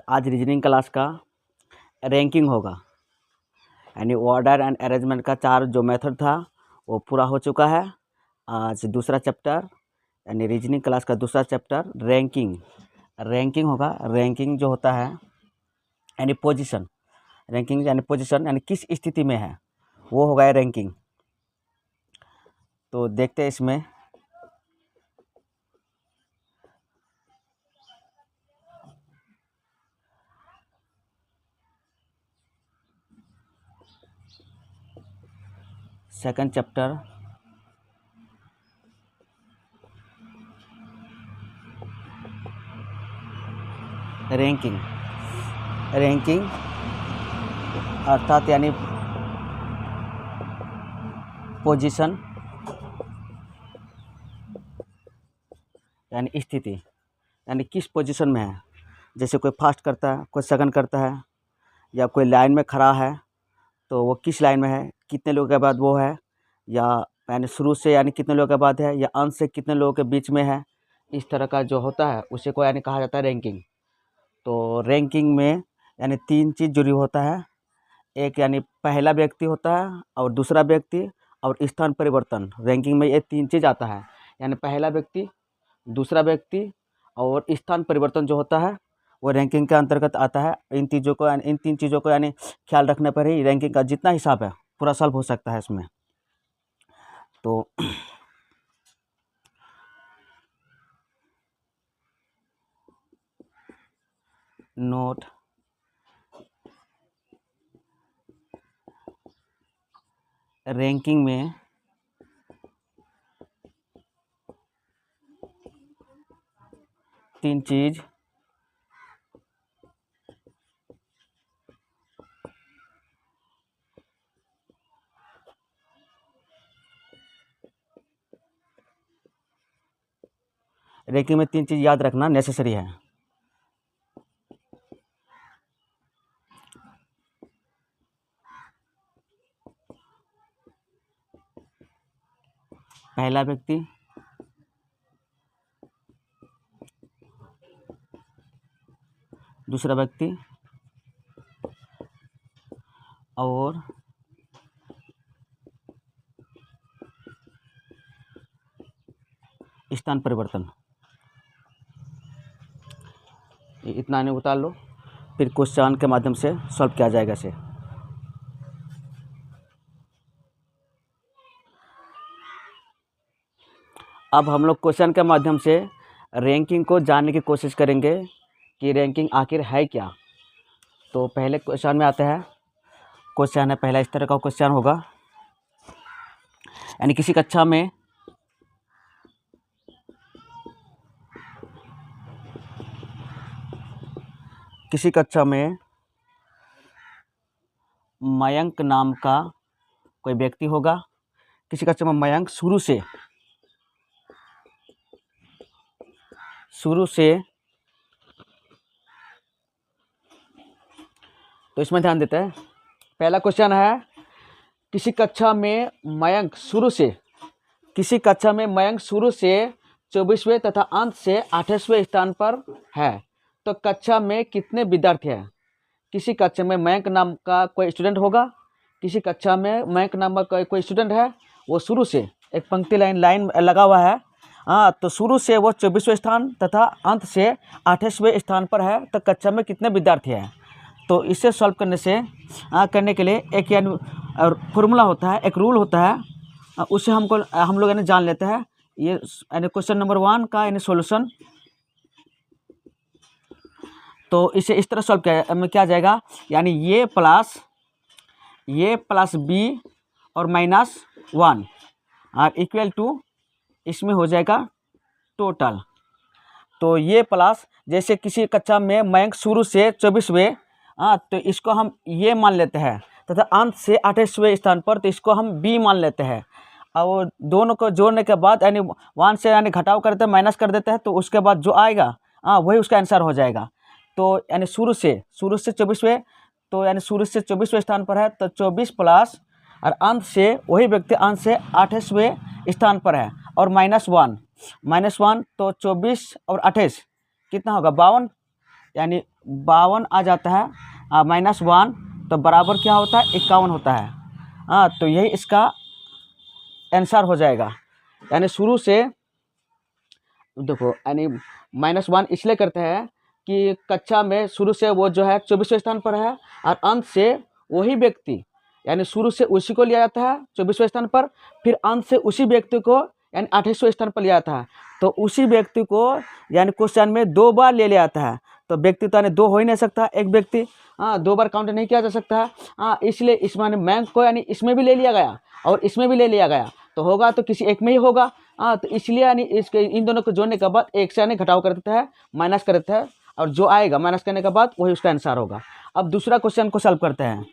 आज reasoning class का ranking होगा, यानी ऑर्डर एंड अरेंजमेंट का 4 जो मेथड था वो पूरा हो चुका है। आज दूसरा चैप्टर यानी रीजनिंग क्लास का दूसरा चैप्टर रैंकिंग होगा। रैंकिंग जो होता है यानी पोजीशन, रैंकिंग यानी पोजीशन यानी किस स्थिति में है वो होगा रैंकिंग। तो देखते हैं इसमें सेकंड चैप्टर रैंकिंग अर्थात यानी पोजीशन यानी स्थिति, यानी किस पोजीशन में है। जैसे कोई फास्ट करता है, कोई सेकंड करता है, या कोई लाइन में खड़ा है तो वो किस लाइन में है, कितने लोगों के बाद वो है, या यानी शुरू से यानी कितने लोगों के बाद है, या अंत से कितने लोगों के बीच में है। इस तरह का जो होता है उसे को यानी कहा जाता है रैंकिंग। तो रैंकिंग में यानी 3 चीज़ जुड़ी होता है। एक यानी पहला व्यक्ति होता है और दूसरा व्यक्ति और स्थान परिवर्तन। रैंकिंग में ये 3 चीज़ आता है, यानी पहला व्यक्ति, दूसरा व्यक्ति और स्थान परिवर्तन जो होता है वो रैंकिंग के अंतर्गत आता है। इन 3 चीज़ों को यानी ख्याल रखने पर ही रैंकिंग का जितना हिसाब है पूरा सॉल्व हो सकता है इसमें। तो नोट रैंकिंग में तीन चीज़ रैंकिंग में 3 चीज़ याद रखना नेसेसरी है। पहला व्यक्ति, दूसरा व्यक्ति और स्थान परिवर्तन। इतना नहीं उतार लो, फिर क्वेश्चन के माध्यम से सॉल्व किया जाएगा इसे। अब हम लोग क्वेश्चन के माध्यम से रैंकिंग को जानने की कोशिश करेंगे कि रैंकिंग आखिर है क्या। तो पहले क्वेश्चन में आता है, क्वेश्चन है पहला इस तरह का क्वेश्चन होगा, यानी किसी कक्षा में मयंक नाम का कोई व्यक्ति होगा। किसी कक्षा में मयंक शुरू से तो इसमें ध्यान देते हैं। पहला क्वेश्चन है, किसी कक्षा में मयंक शुरू से 24वें तथा अंत से 28वें स्थान पर है, तो कक्षा में कितने विद्यार्थी हैं। किसी कक्षा में मयंक नाम का कोई स्टूडेंट होगा, किसी कक्षा में मयंक नाम का कोई स्टूडेंट है, वो शुरू से एक पंक्ति लाइन लगा हुआ है। तो शुरू से वो 24वें स्थान तथा अंत से 28वें स्थान पर है, तो कक्षा में कितने विद्यार्थी हैं। तो इसे सॉल्व करने के लिए एक यानी फॉर्मूला होता है, एक रूल होता है, उसे हम लोग यानी जान लेते हैं। ये यानी क्वेश्चन नंबर 1 का यानी सॉल्यूशन। तो इसे इस तरह सॉल्व किया जाएगा, यानी ये प्लस बी और -1 और इक्वल टू इसमें हो जाएगा टोटल। तो ये प्लस, जैसे किसी कक्षा में मयंक शुरू से 24वें, तो इसको हम ये मान लेते हैं, तथा अंत से 28वें स्थान पर, तो इसको हम बी मान लेते हैं। और दोनों को जोड़ने के बाद यानी 1 से यानी घटाव करते हैं, माइनस कर देते हैं, तो उसके बाद जो आएगा वही उसका आंसर हो जाएगा। तो यानी शुरू से 24वें, तो यानी शुरू से 24वें स्थान पर है, तो 24 प्लस और अंत से वही व्यक्ति अंत से 28वें स्थान पर है, और -1 तो 24 और 28 कितना होगा 52, यानी 52 आ जाता है, -1 तो बराबर क्या होता है, 51 होता है। हाँ, तो यही इसका आंसर हो जाएगा। यानी शुरू से देखो, यानी -1 इसलिए करते हैं कि कक्षा में शुरू से वो जो है 24वें स्थान पर है, और अंत से वही व्यक्ति, यानी शुरू से उसी को लिया जाता है 24वें स्थान पर, फिर अंत से उसी व्यक्ति को यानी 28वें स्थान पर लिया जाता है। तो उसी व्यक्ति को यानी क्वेश्चन में 2 बार ले लिया जाता है। तो व्यक्ति तो यानी 2 हो ही नहीं सकता, एक व्यक्ति 2 बार काउंट नहीं किया जा सकता है। इसलिए इस माने बैंक को यानी इसमें भी ले लिया गया और इसमें भी ले लिया गया, तो होगा तो किसी एक में ही होगा। तो इसलिए यानी इसके इन दोनों को जोड़ने के बाद एक से यानी घटाव कर देता है, माइनस कर देता है, और जो आएगा माइनस करने के बाद वही उसका आंसर होगा। अब दूसरा क्वेश्चन को सॉल्व करते हैं।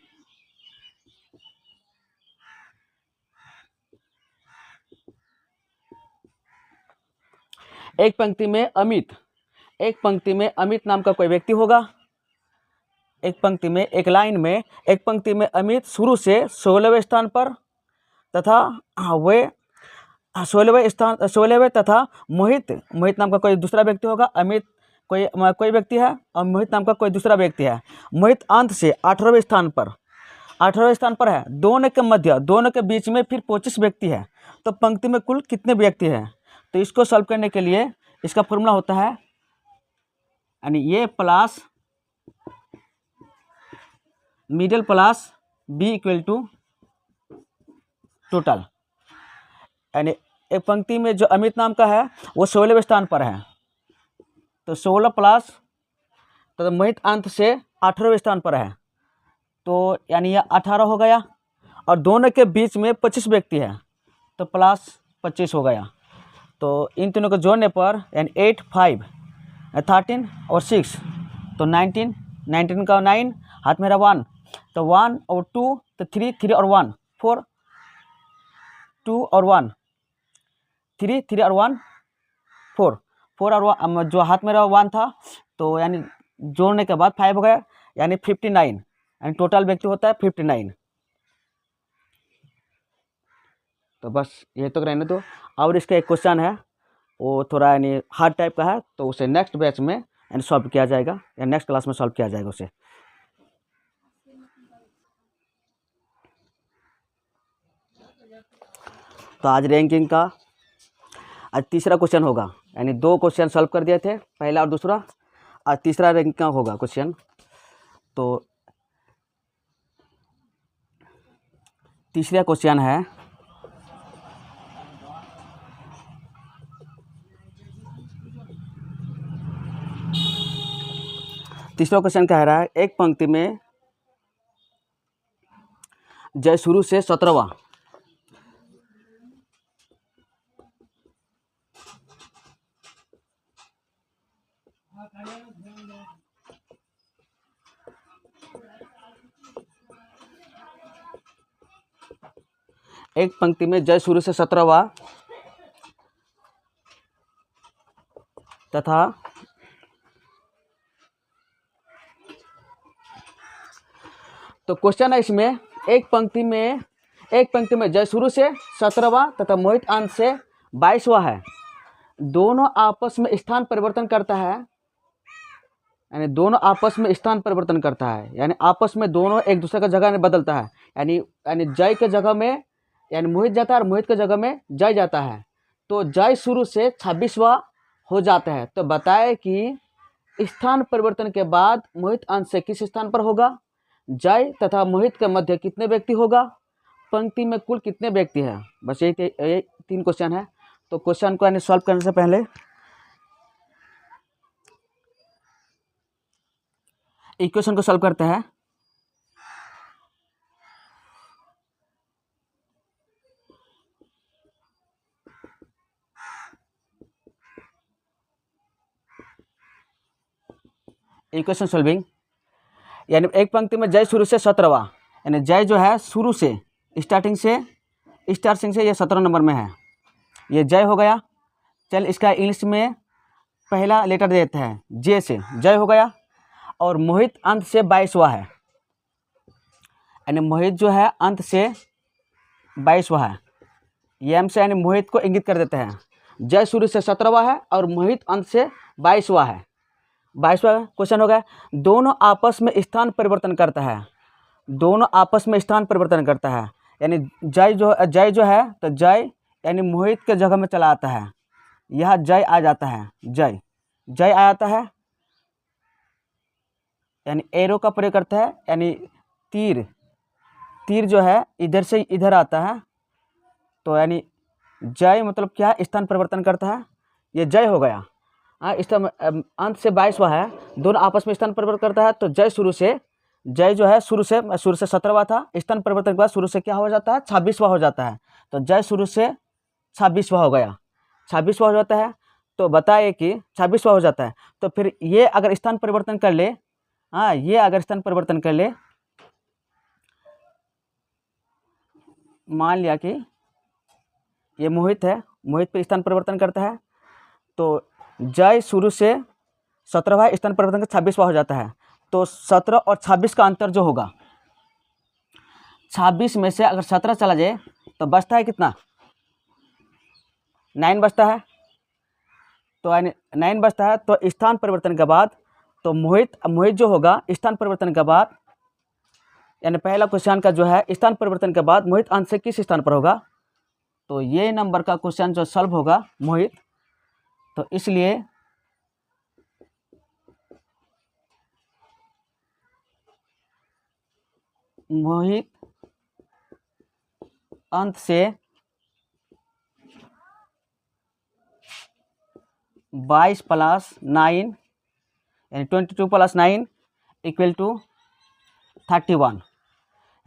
एक पंक्ति में अमित नाम का कोई व्यक्ति होगा। एक पंक्ति में, एक लाइन में, एक पंक्ति में अमित शुरू से 16वें स्थान पर तथा वे 16वें तथा मोहित नाम का कोई दूसरा व्यक्ति होगा। अमित कोई व्यक्ति है और मोहित नाम का कोई दूसरा व्यक्ति है। मोहित अंत से 18वें स्थान पर है। दोनों के मध्य, दोनों के बीच में फिर 25 व्यक्ति है। तो पंक्ति में कुल कितने व्यक्ति हैं? तो इसको सॉल्व करने के लिए इसका फॉर्मूला होता है यानी ये plus middle plus B equal to total. यानी एक पंक्ति में जो अमित नाम का है वो 16वें स्थान पर है, तो 16 प्लस तो मोहित अंत से 18वें स्थान पर है, तो यानी यह 18 हो गया। और दोनों के बीच में 25 व्यक्ति है, तो प्लस 25 हो गया। तो इन तीनों को जोड़ने पर यानी 8, 5, 13 और 6 तो 19 का 9 हाथ में रहा 1, तो 1 और 2 तो 3 और 1 4, 2 और 1 3 और 1 4 और 1 जो हाथ में रहा 1 था, तो यानी जोड़ने के बाद 5 हो गया, यानी 59, यानी टोटल व्यक्ति होता है 59। तो बस ये तो रहने दो। और इसका एक क्वेश्चन है वो थोड़ा यानी हार्ड टाइप का है, तो उसे नेक्स्ट बैच में यानी सॉल्व किया जाएगा, या नेक्स्ट क्लास में सॉल्व किया जाएगा उसे। तो आज रैंकिंग का आज तीसरा क्वेश्चन होगा, यानी 2 क्वेश्चन सॉल्व कर दिए थे, पहला और दूसरा। आज तीसरा रैंकिंग का होगा क्वेश्चन। तो तीसरा क्वेश्चन है, तीसरा क्वेश्चन कह रहा है एक पंक्ति में जय शुरू से 17वां एक पंक्ति में जय शुरू से 17वां तथा तो क्वेश्चन है इसमें एक पंक्ति में जय शुरू से 17वां तथा मोहित अंत से 22वां है। दोनों आपस में स्थान परिवर्तन करता है, यानी दोनों आपस में स्थान परिवर्तन करता है, यानी आपस में दोनों एक दूसरे का जगह बदलता है। यानी जय के जगह में यानी मोहित जाता है और मोहित के जगह में जय जाता है। तो जय शुरू से 26वां हो जाता है। तो बताए कि स्थान परिवर्तन के बाद मोहित अंत से किस स्थान पर होगा, जय तथा मोहित के मध्य कितने व्यक्ति होगा, पंक्ति में कुल कितने व्यक्ति हैं। बस यही 3 क्वेश्चन है। तो क्वेश्चन को यानी सॉल्व करने से पहले इक्वेशन को सॉल्व करते हैं। इक्वेशन सॉल्विंग, यानी एक पंक्ति में जय शुरू से 17वां, यानी जय जो है शुरू से स्टार्टिंग से ये 17 नंबर में है, ये जय हो गया। चल इसका इंग्लिश में पहला लेटर देते हैं, जे से जय हो गया। और मोहित अंत से 22वां है, यानी मोहित जो है अंत से 22वां है। ये एम से यानी मोहित को इंगित कर देते हैं। जय शुरू से 17वां है और मोहित अंत से 22वां है। 22वां क्वेश्चन हो गया, दोनों आपस में स्थान परिवर्तन करता है। दोनों आपस में स्थान परिवर्तन करता है, यानी जय जो है तो जय यानी मोहित के जगह में चला आता है। यह जय आ जाता है, जय आ जाता है, यानी एरो का प्रयोग करता है, यानी तीर जो है इधर से इधर आता है। तो यानी जय मतलब क्या, स्थान परिवर्तन करता है, ये जय हो गया। स्थान अंत से 22वां है, दोनों आपस में स्थान परिवर्तन करता है। तो जय जो है शुरू से 17वां था, स्थान परिवर्तन के बाद शुरू से क्या हो जाता है, 26वां हो जाता है। तो जय शुरू से 26वां हो गया, 26वां हो जाता है। तो बताइए कि 26वां हो जाता है, तो फिर ये अगर स्थान परिवर्तन कर ले, ये अगर स्थान परिवर्तन कर ले, मान लिया कि ये मोहित है, मोहित पे स्थान परिवर्तन करता है। तो जय शुरू से 17वां स्थान परिवर्तन कर 26वां हो जाता है। तो 17 और 26 का अंतर जो होगा, 26 में से अगर 17 चला जाए तो बचता है कितना, 9 बचता है। तो यानी 9 बचता है। तो स्थान परिवर्तन के बाद तो मोहित जो होगा स्थान परिवर्तन के बाद, यानी पहला क्वेश्चन का जो है स्थान परिवर्तन के बाद मोहित अंत से किस स्थान पर होगा, तो ये नंबर का क्वेश्चन जो सॉल्व होगा मोहित, तो इसलिए मोहित अंत से 22 + 9 यानी 22 + 9 = 31,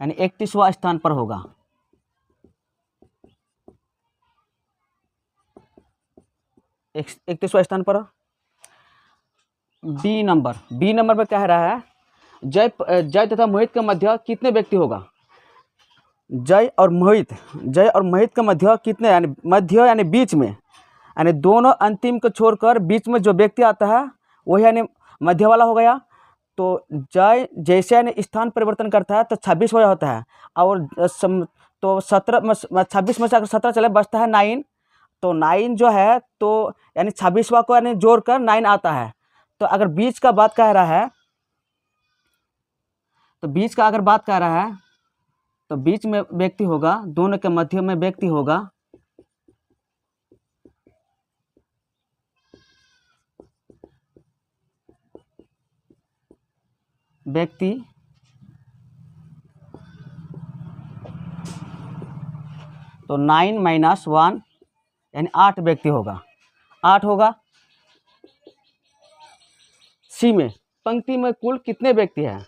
यानी 31वां स्थान पर होगा। 31वां स्थान पर। बी नंबर में कह रहा है, जय तथा मोहित के मध्य कितने व्यक्ति होगा। जय और मोहित के मध्य कितने, यानी मध्य यानी बीच में, यानी दोनों अंतिम को छोड़कर बीच में जो व्यक्ति आता है वही यानी मध्य वाला हो गया। तो जय जैसे यानी स्थान परिवर्तन करता है तो 26वां होता है, और तो 26 में से अगर 17 चले बचता है 9। तो 9 जो है तो यानी 26वां को यानी जोड़कर 9 आता है। तो अगर बीच का बात कह रहा है, तो बीच का अगर बात कर रहा है तो बीच में व्यक्ति होगा, दोनों के मध्य में व्यक्ति होगा, तो 9 - 1 यानी 8 व्यक्ति होगा, 8 होगा। सी में पंक्ति में कुल कितने व्यक्ति हैं,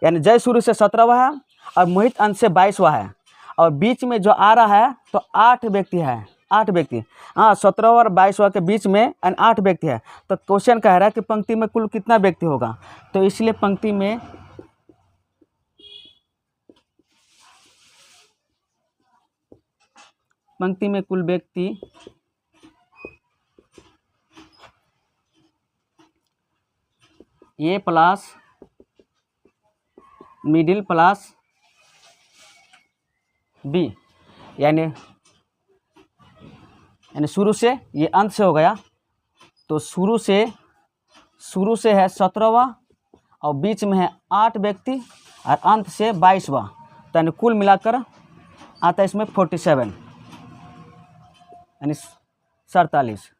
यानी जय शुरू से 17वां है और मोहित अंत से 22वां है, और बीच में जो आ रहा है तो 8 व्यक्ति है, 8 व्यक्ति। 17वां और 22वां के बीच में 8 व्यक्ति है। तो क्वेश्चन कह रहा है कि पंक्ति में कुल कितना व्यक्ति होगा, तो इसलिए पंक्ति में कुल व्यक्ति ए प्लस मिडिल प्लस बी, यानी शुरू से ये अंत से हो गया। तो शुरू से है 17वां और बीच में है 8 व्यक्ति और अंत से 22वां, तो यानी कुल मिलाकर आता है इसमें 47 यानी 47।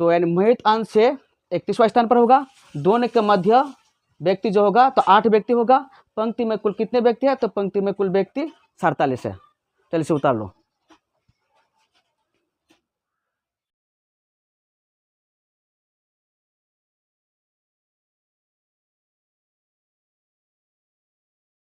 तो यानी मोहित अंत से 31वां स्थान पर होगा, दोनों के मध्य व्यक्ति जो होगा तो 8 व्यक्ति होगा। पंक्ति में कुल कितने व्यक्ति है, तो पंक्ति में कुल व्यक्ति 47 है। चलिए इसे उतार लो।